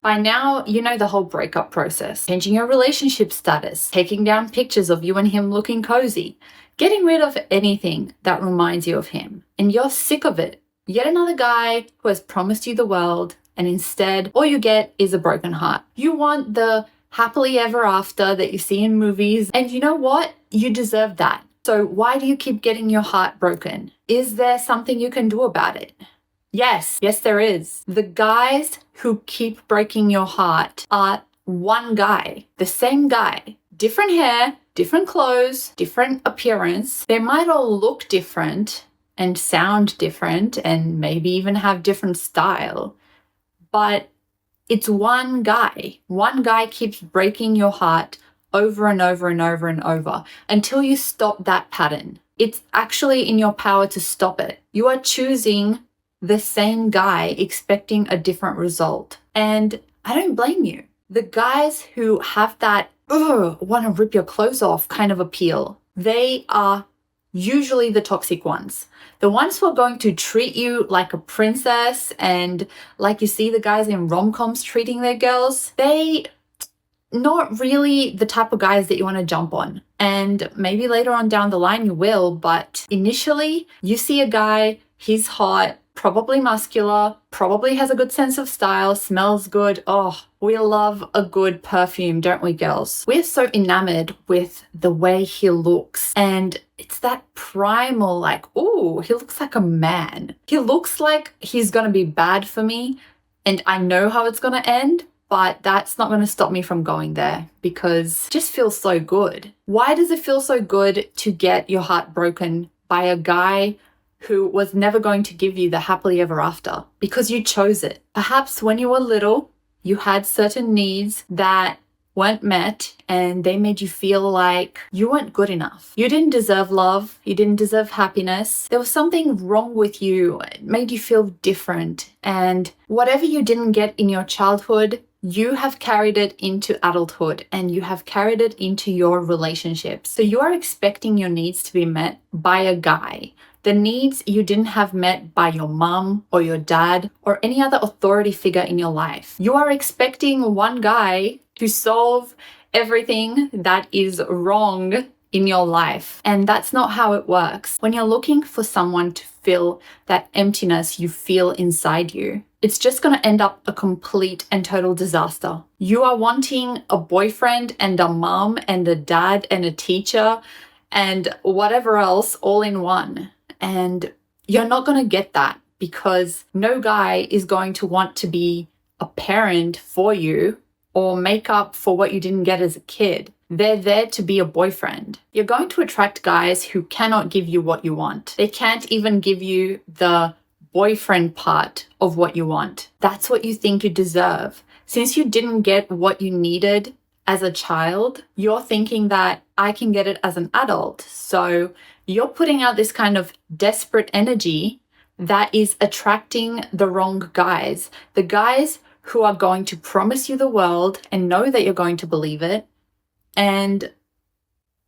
By now, you know the whole breakup process, changing your relationship status, taking down pictures of you and him looking cozy, getting rid of anything that reminds you of him. And you're sick of it. Yet another guy who has promised you the world, and instead, all you get is a broken heart. You want the happily ever after that you see in movies, and you know what? You deserve that. So why do you keep getting your heart broken? Is there something you can do about it? Yes, there is. The guys who keep breaking your heart are one guy, the same guy, different hair, different clothes, different appearance. They might all look different and sound different and maybe even have different style, but it's one guy. One guy keeps breaking your heart over and over and over and over until you stop that pattern. It's actually in your power to stop it. You are choosing the same guy expecting a different result. And I don't blame you. The guys who have that, want to rip your clothes off kind of appeal, they are usually the toxic ones. The ones who are going to treat you like a princess and like you see the guys in rom-coms treating their girls, they not really the type of guys that you want to jump on. And maybe later on down the line you will, but initially you see a guy, he's hot, probably muscular, probably has a good sense of style, smells good. Oh, we love a good perfume, don't we, girls? We're so enamored with the way he looks. And it's that primal, like, oh, he looks like a man. He looks like he's going to be bad for me. And I know how it's going to end. But that's not going to stop me from going there because it just feels so good. Why does it feel so good to get your heart broken by a guy who was never going to give you the happily ever after? Because you chose it. Perhaps when you were little, you had certain needs that weren't met and they made you feel like you weren't good enough. You didn't deserve love. You didn't deserve happiness. There was something wrong with you. It made you feel different. And whatever you didn't get in your childhood, you have carried it into adulthood and you have carried it into your relationships. So you are expecting your needs to be met by a guy. The needs you didn't have met by your mom or your dad or any other authority figure in your life. You are expecting one guy to solve everything that is wrong in your life. And that's not how it works. When you're looking for someone to fill that emptiness you feel inside you, it's just going to end up a complete and total disaster. You are wanting a boyfriend and a mom and a dad and a teacher and whatever else all in one. And you're not going to get that because no guy is going to want to be a parent for you or make up for what you didn't get as a kid. They're there to be a boyfriend. You're going to attract guys who cannot give you what you want. They can't even give you the boyfriend part of what you want. That's what you think you deserve. Since you didn't get what you needed as a child, you're thinking that I can get it as an adult. So you're putting out this kind of desperate energy that is attracting the wrong guys. The guys who are going to promise you the world and know that you're going to believe it. And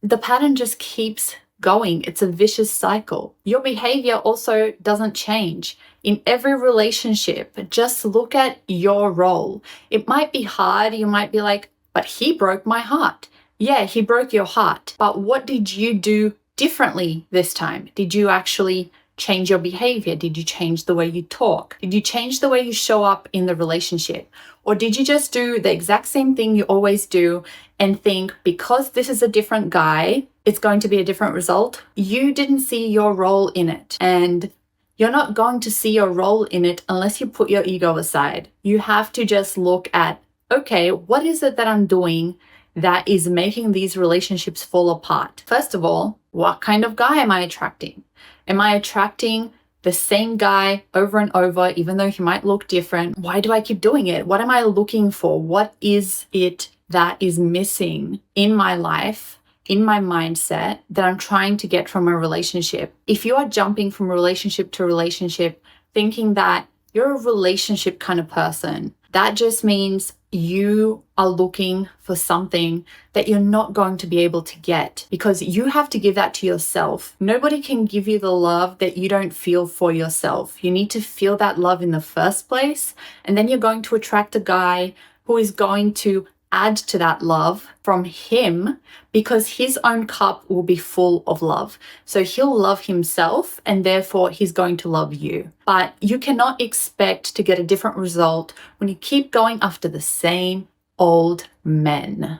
the pattern just keeps going. It's a vicious cycle. Your behavior also doesn't change. In every relationship, just look at your role. It might be hard. You might be like, but he broke my heart. Yeah, he broke your heart. But what did you do differently this time? Did you actually change your behavior? Did you change the way you talk? Did you change the way you show up in the relationship? Or did you just do the exact same thing you always do and think because this is a different guy, it's going to be a different result? You didn't see your role in it. And you're not going to see your role in it unless you put your ego aside. You have to just look at, okay, what is it that I'm doing that is making these relationships fall apart? First of all, what kind of guy am I attracting? Am I attracting the same guy over and over, even though he might look different? Why do I keep doing it? What am I looking for? What is it that is missing in my life, in my mindset, that I'm trying to get from a relationship? If you are jumping from relationship to relationship, thinking that you're a relationship kind of person, That just means you are looking for something that you're not going to be able to get because you have to give that to yourself. Nobody can give you the love that you don't feel for yourself. You need to feel that love in the first place, and then you're going to attract a guy who is going to add to that love from him because his own cup will be full of love. So he'll love himself and therefore he's going to love you. But you cannot expect to get a different result when you keep going after the same old men.